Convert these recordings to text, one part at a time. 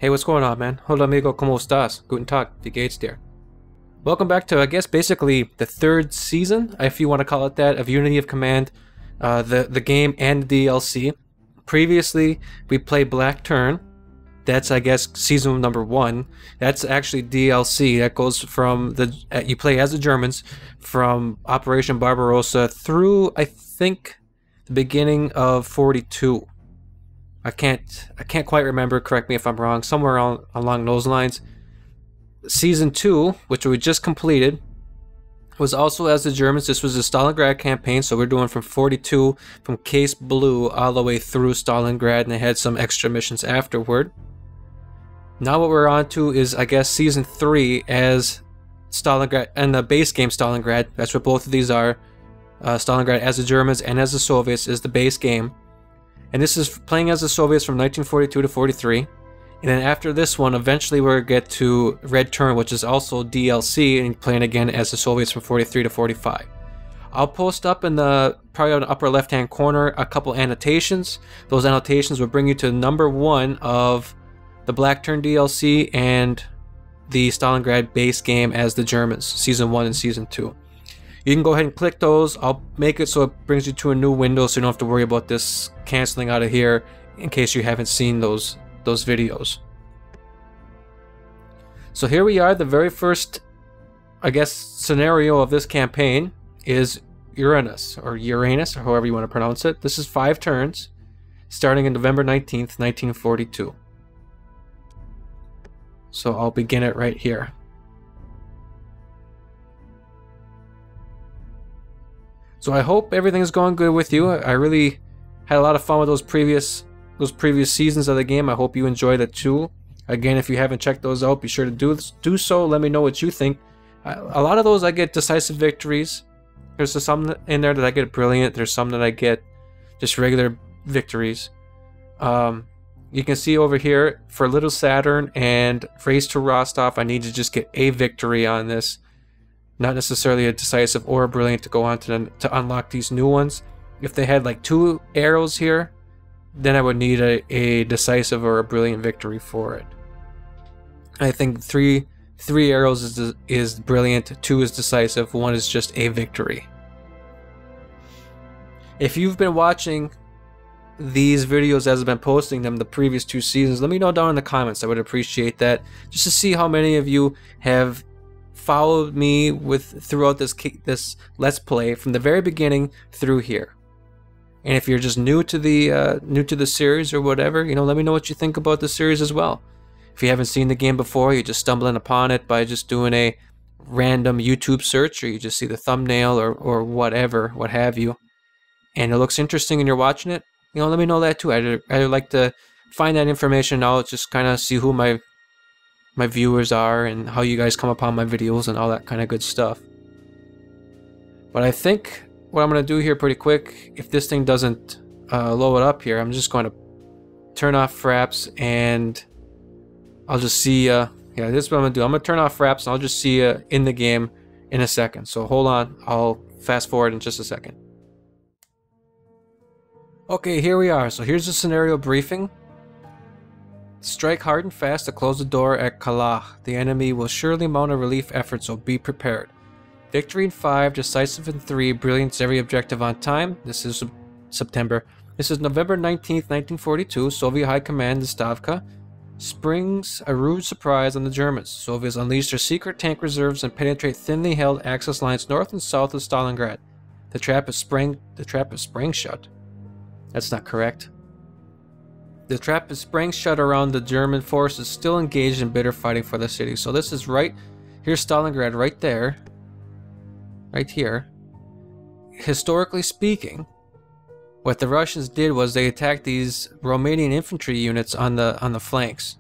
Hey, what's going on, man? Hola amigo, ¿cómo estás? Guten Tag, wie geht's dir? Welcome back to, I guess, basically the third season, if you want to call it that, of Unity of Command, the game and the DLC. Previously, we played Black Turn. That's, I guess, season number 1. That's actually DLC. That goes from you play as the Germans from Operation Barbarossa through, I think, the beginning of 42. I can't quite remember. Correct me if I'm wrong. Somewhere along those lines. Season 2, which we just completed, was also as the Germans. This was the Stalingrad Campaign, so we're doing from 42, from Case Blue all the way through Stalingrad, and they had some extra missions afterward. Now what we're on to is, I guess, Season 3 as Stalingrad, and the base game Stalingrad. That's what both of these are. Stalingrad as the Germans and as the Soviets is the base game. And this is playing as the Soviets from 1942 to 43. And then after this one, eventually we'll get to Red Turn, which is also DLC, and playing again as the Soviets from 43 to 45. I'll post up in probably on the upper left-hand corner, a couple annotations. Those annotations will bring you to number 1 of the Black Turn DLC and the Stalingrad base game as the Germans, Season 1 and Season 2. You can go ahead and click those. I'll make it so it brings you to a new window so you don't have to worry about this canceling out of here in case you haven't seen those videos. So here we are. The very first, I guess, scenario of this campaign is Uranus, or however you want to pronounce it. This is 5 turns, starting on November 19th, 1942. So I'll begin it right here. So I hope everything's going good with you. I really had a lot of fun with those previous seasons of the game. I hope you enjoyed it too. Again, if you haven't checked those out, be sure to do so. Let me know what you think. A lot of those I get decisive victories. There's some in there that I get brilliant. There's some that I get just regular victories. You can see over here for Little Saturn and Race to Rostov, I need to just get a victory on this. Not necessarily a decisive or a brilliant to go on to unlock these new ones. If they had like 2 arrows here, then I would need a decisive or a brilliant victory for it. I think three arrows is brilliant, 2 is decisive, 1 is just a victory. If you've been watching these videos as I've been posting them the previous 2 seasons, let me know down in the comments. I would appreciate that, just to see how many of you have followed me throughout this Let's Play from the very beginning through here. And if you're just new to the series or whatever, let me know what you think about the series as well. If you haven't seen the game before, you're just stumbling upon it by just doing a random YouTube search, or you just see the thumbnail or whatever, what have you, and it looks interesting and you're watching it, let me know that too. I'd like to find that information out, just kind of see who my viewers are and how you guys come upon my videos and all that kind of good stuff. But I think what I'm going to do here pretty quick, if this thing doesn't load up here, I'm just going to turn off fraps and I'll just see yeah, this is what I'm going to do. I'm going to turn off fraps and I'll just see you in the game in a second. So hold on, I'll fast forward in just a second. Okay, here we are. So here's the scenario briefing. Strike hard and fast to close the door at Kalah. The enemy will surely mount a relief effort, so be prepared. Victory in 5, decisive in 3, brilliance every objective on time. This is September. This is November 19th, 1942. Soviet High Command in Stavka springs a rude surprise on the Germans. Soviets unleash their secret tank reserves and penetrate thinly held access lines north and south of Stalingrad. The trap is sprang shut. That's not correct. The trap is sprang shut around the German forces still engaged in bitter fighting for the city. So this is right here's Stalingrad right there. Right here. Historically speaking, what the Russians did was they attacked these Romanian infantry units on the flanks.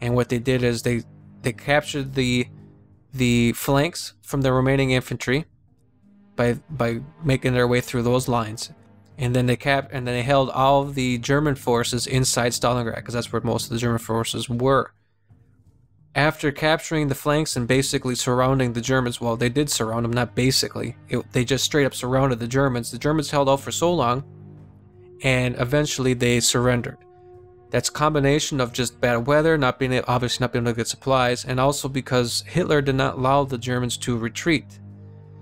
And what they did is they captured the flanks from the remaining infantry by making their way through those lines. And then they held all of the German forces inside Stalingrad, because that's where most of the German forces were. After capturing the flanks and basically surrounding the Germans, well, they did surround them, not basically. They just straight up surrounded the Germans. The Germans held out for so long, and eventually they surrendered. That's a combination of just bad weather, obviously not being able to get supplies, and also because Hitler did not allow the Germans to retreat.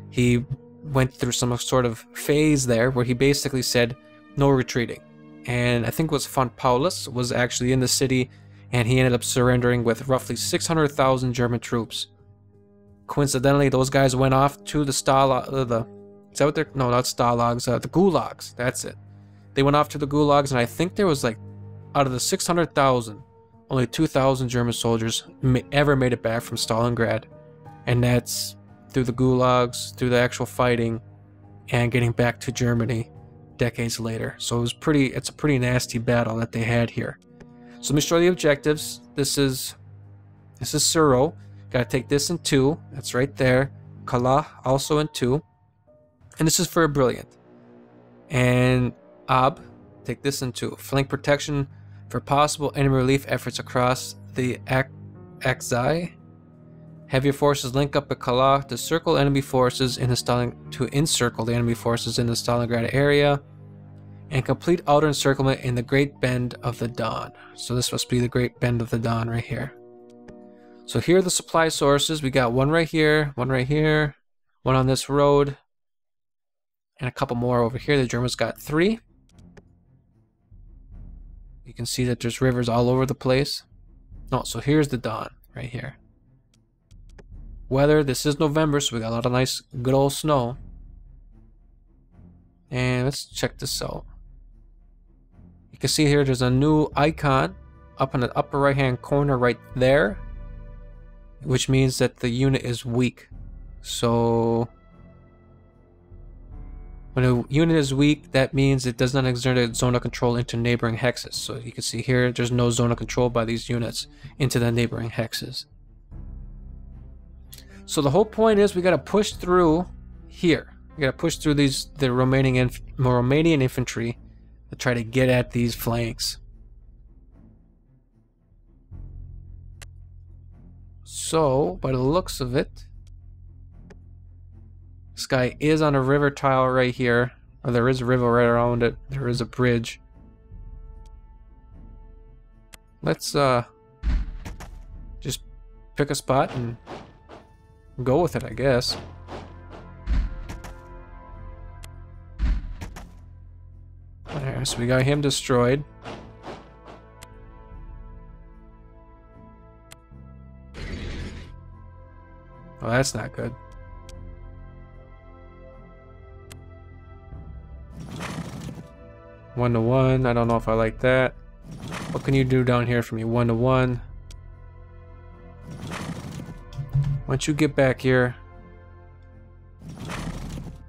He went through some sort of phase there where he basically said no retreating. And I think it was von Paulus was actually in the city, and he ended up surrendering with roughly 600,000 German troops. Coincidentally, those guys went off to the is that what they're, no, not Stalags, the Gulags, that's it. They went off to the Gulags, and I think there was like, out of the 600,000, only 2,000 German soldiers ever made it back from Stalingrad. And that's through the Gulags, through the actual fighting, and getting back to Germany decades later. So it's a pretty nasty battle that they had here. So let me show you the objectives. This is Suro. Gotta take this in 2. That's right there. Kala also in 2. And this is for a brilliant. And Ab, take this in 2. Flank protection for possible enemy relief efforts across the Akzai. Have your forces link up at Kala to encircle enemy forces in the Stalingrad area, and complete outer encirclement in the Great Bend of the Don. So this must be the Great Bend of the Don right here. So here are the supply sources. We got one right here, one on this road, and a couple more over here. The Germans got 3. You can see that there's rivers all over the place. No, so here's the Don right here. Weather, this is November, so we got a lot of nice, good old snow. And let's check this out. You can see here there's a new icon up in the upper right hand corner right there, which means that the unit is weak. So when a unit is weak, that means it does not exert a zone of control into neighboring hexes. So you can see here there's no zone of control by these units into the neighboring hexes. So the whole point is we got to push through here. We got to push through the Romanian infantry to try to get at these flanks. So by the looks of it, this guy is on a river tile right here. Or there is a river right around it. There is a bridge. Let's just pick a spot and go with it, I guess. There, so we got him destroyed. Well, that's not good. One to one. I don't know if I like that. What can you do down here for me? 1 to 1. Why don't you get back here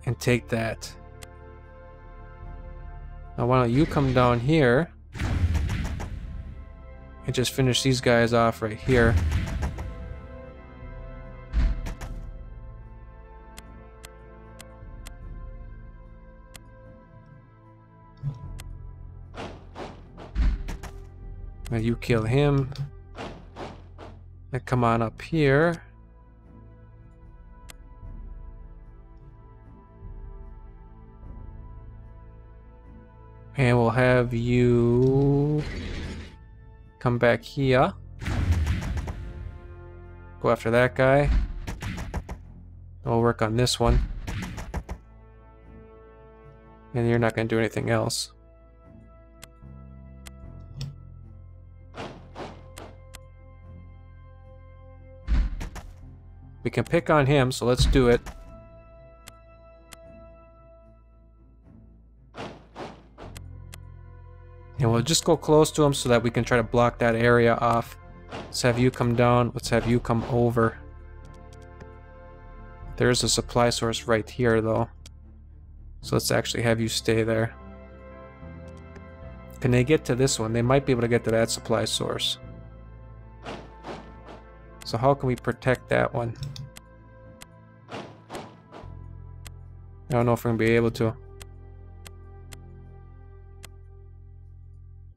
and take that? Now why don't you come down here and just finish these guys off right here. Now you kill him. And come on up here. And we'll have you come back here. Go after that guy. We'll work on this one. And you're not going to do anything else. We can pick on him, so let's do it. And we'll just go close to him so that we can try to block that area off. Let's have you come down. Let's have you come over. There's a supply source right here, though. So let's actually have you stay there. Can they get to this one? They might be able to get to that supply source. So how can we protect that one? I don't know if we're going to be able to.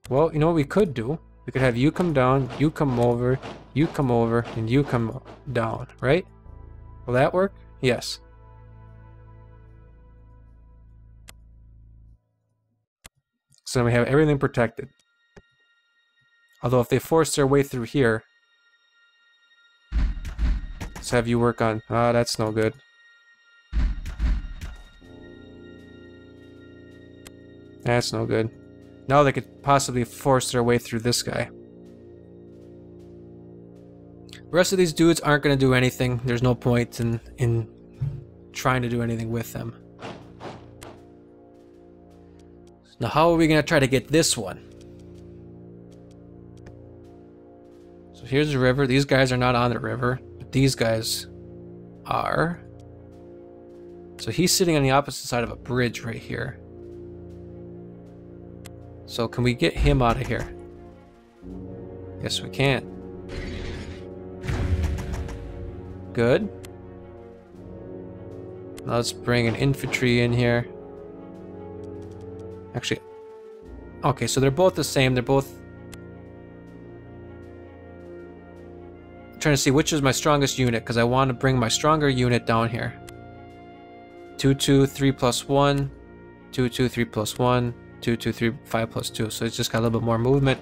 Well, you know what we could do? We could have you come down, you come over, and you come down, right? Will that work? Yes. So then we have everything protected. Although if they force their way through here... Let's have you work on... Ah, that's no good. That's no good. Now they could possibly force their way through this guy. The rest of these dudes aren't going to do anything. There's no point in trying to do anything with them. Now how are we going to try to get this one? So here's the river. These guys are not on the river, but these guys are. So he's sitting on the opposite side of a bridge right here. So can we get him out of here? Yes, we can. Good. Now let's bring an infantry in here. Actually, okay, so they're both the same. They're both... I'm trying to see which is my strongest unit, because I want to bring my stronger unit down here. 2, 2, 3 plus 1. 2, 2, 3 plus 1. 2, 2, 3, 5 plus 2. So it's just got a little bit more movement.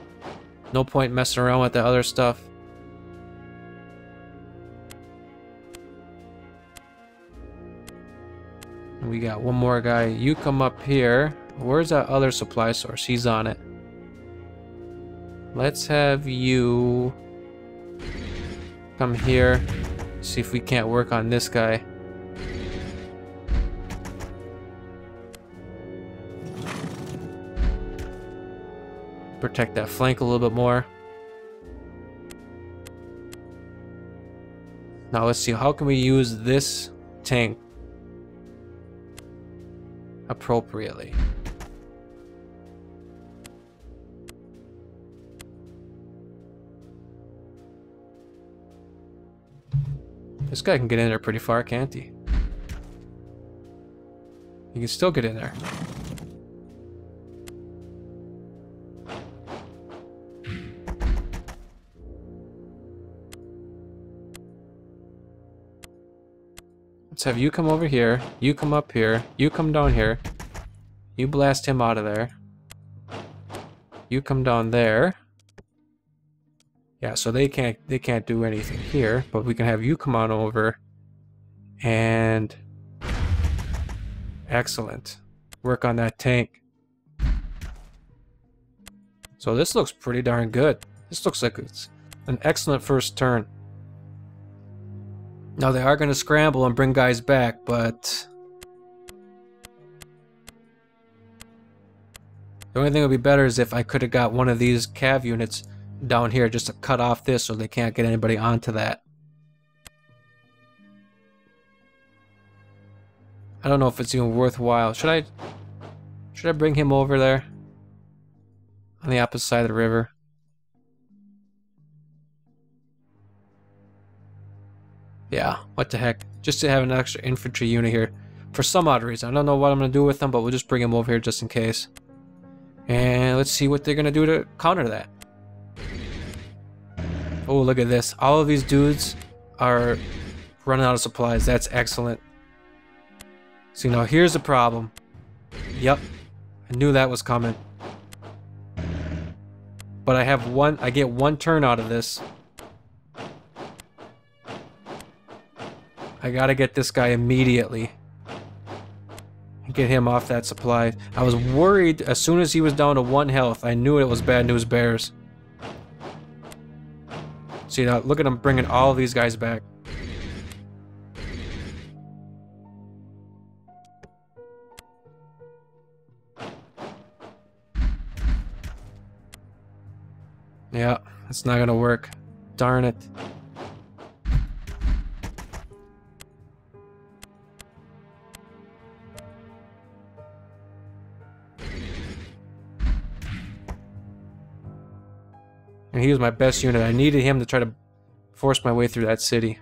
No point messing around with the other stuff. We got one more guy. You come up here. Where's that other supply source? He's on it. Let's have you come here. See if we can't work on this guy. Protect that flank a little bit more. Now let's see, how can we use this tank appropriately? This guy can get in there pretty far, can't he? He can still get in there. Let's have you come over here, you come up here, you come down here, you blast him out of there, you come down there. Yeah, so they can't do anything here, but we can have you come on over and excellent. Work on that tank. So this looks pretty darn good. This looks like it's an excellent first turn. Now they are going to scramble and bring guys back, but the only thing that would be better is if I could have got one of these cav units down here just to cut off this so they can't get anybody onto that. I don't know if it's even worthwhile. Should I bring him over there on the opposite side of the river? Yeah, what the heck. Just to have an extra infantry unit here for some odd reason. I don't know what I'm going to do with them, but we'll just bring him over here just in case. And let's see what they're going to do to counter that. Oh, look at this. All of these dudes are running out of supplies. That's excellent. See, now here's the problem. Yep, I knew that was coming. But I get one turn out of this. I gotta get this guy immediately. Get him off that supply. I was worried as soon as he was down to 1 health. I knew it was bad news bears. See, now look at him bringing all of these guys back. Yeah, it's not gonna work. Darn it. And he was my best unit. I needed him to try to force my way through that city.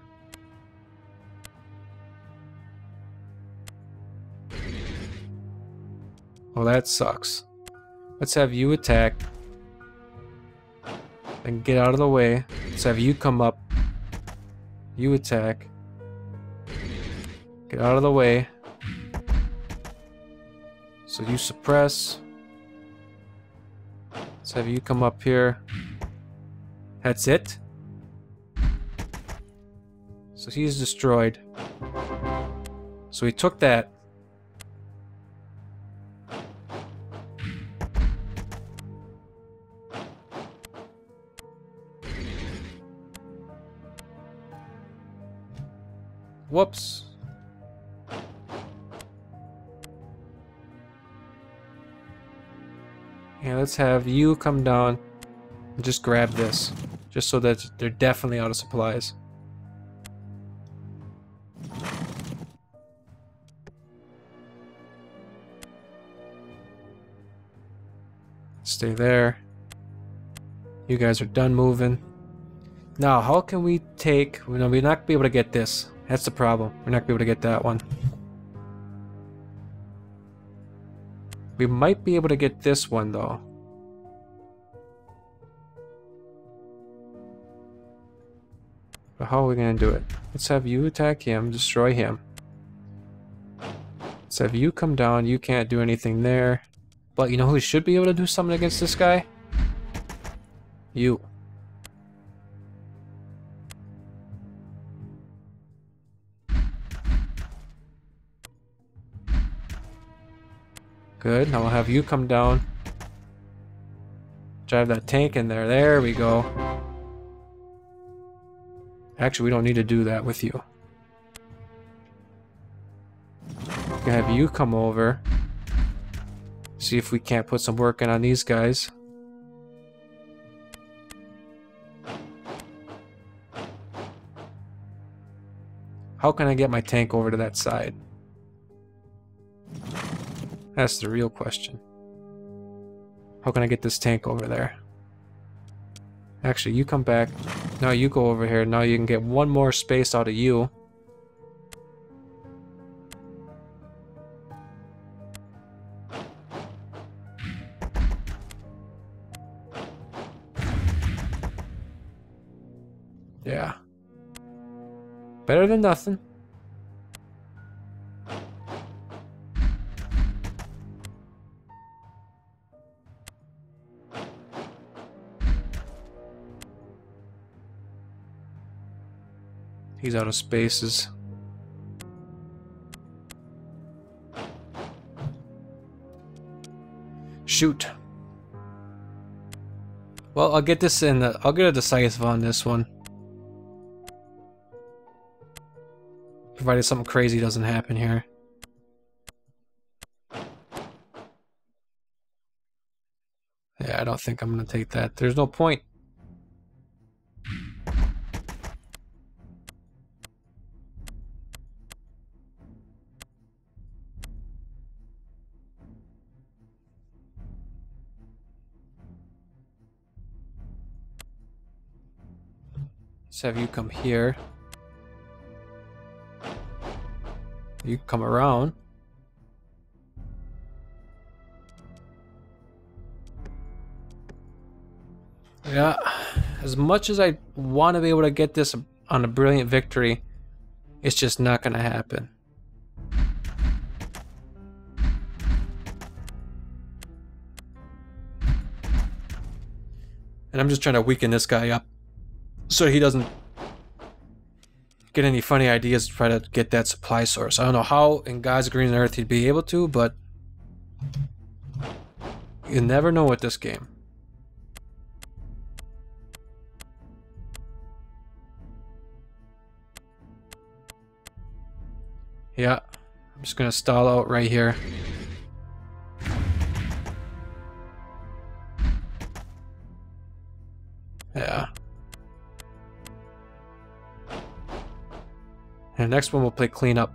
Well, that sucks. Let's have you attack. And get out of the way. Let's have you come up. You attack. Get out of the way. So you suppress. Let's have you come up here. That's it. So he's destroyed. So he took that. Whoops. Yeah, let's have you come down and just grab this. Just so that they're definitely out of supplies. Stay there. You guys are done moving. Now, how can we take... we're not going to be able to get this. That's the problem. We're not going to be able to get that one. We might be able to get this one, though. But how are we going to do it? Let's have you attack him, destroy him. Let's have you come down. You can't do anything there. But you know who should be able to do something against this guy? You. Good. Now we'll have you come down. Drive that tank in there. There we go. Actually, we don't need to do that with you. We're gonna have you come over. See if we can't put some work in on these guys. How can I get my tank over to that side? That's the real question. How can I get this tank over there? Actually, you come back. Now you go over here. Now you can get one more space out of you. Yeah. Better than nothing. He's out of spaces. Shoot. Well, I'll get this in. I'll get a decisive on this one. Provided something crazy doesn't happen here. Yeah, I don't think I'm gonna take that. There's no point. Let's have you come here. You come around. Yeah, as much as I want to be able to get this on a brilliant victory, it's just not going to happen. And I'm just trying to weaken this guy up so he doesn't get any funny ideas to try to get that supply source. I don't know how in God's green earth he'd be able to, but you never know with this game. Yeah, I'm just gonna stall out right here. Yeah. And the next one we'll play cleanup.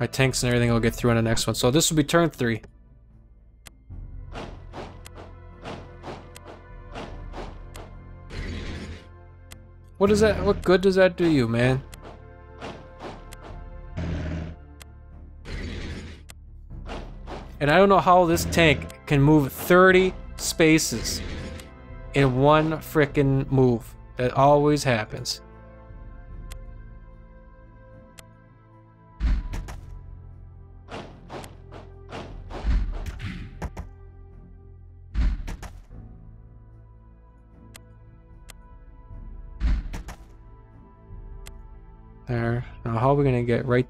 My tanks and everything will get through on the next one. So this will be turn 3. What is that? What good does that do you, man? And I don't know how this tank can move 30 spaces in one frickin' move. That always happens. There. Now how are we gonna get right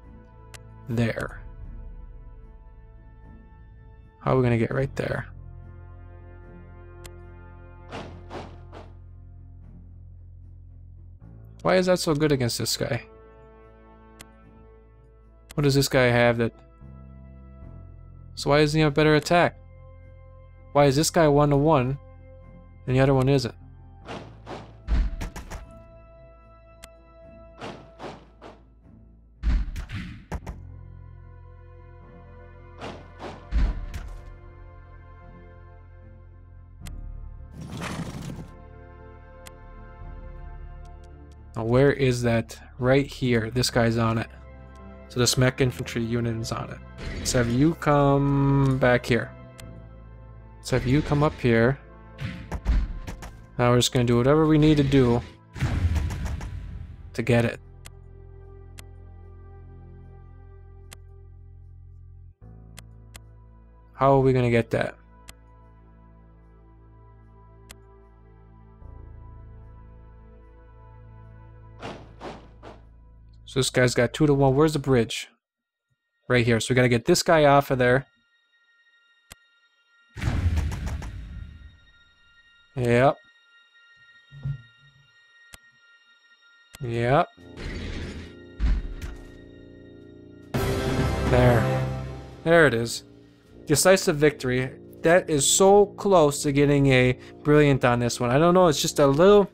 there? How are we gonna get right there? Why is that so good against this guy? What does this guy have that... So why isn't he a better attack? Why is this guy 1-to-1 and the other one isn't? Now where is that? Right here. This guy's on it. So this mech infantry unit is on it. Let's have you come back here. Let's have you come up here. Now we're just going to do whatever we need to do to get it. How are we going to get that? So this guy's got 2-to-1. Where's the bridge? Right here. So we got to get this guy off of there. Yep. Yep. There it is. Decisive victory. That is so close to getting a brilliant on this one. I don't know, it's just a little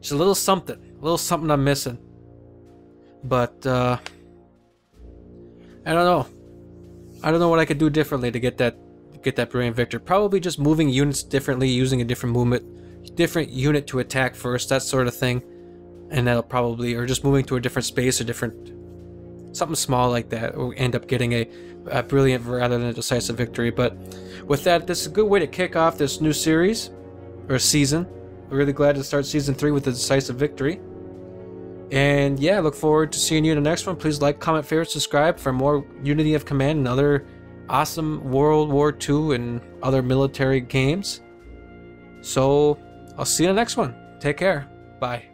something. A little something I'm missing. But I don't know. I don't know what I could do differently to get that brilliant victory. Probably just moving units differently, using a different different unit to attack first, that sort of thing. And that'll probably, or just moving to a different space, or something small like that, or end up getting a brilliant rather than a decisive victory. But with that, this is a good way to kick off this new series, or season. I'm really glad to start season 3 with a decisive victory. And yeah, I look forward to seeing you in the next one. Please like, comment, favorite, subscribe for more Unity of Command and other awesome World War II and other military games. So I'll see you in the next one. Take care. Bye.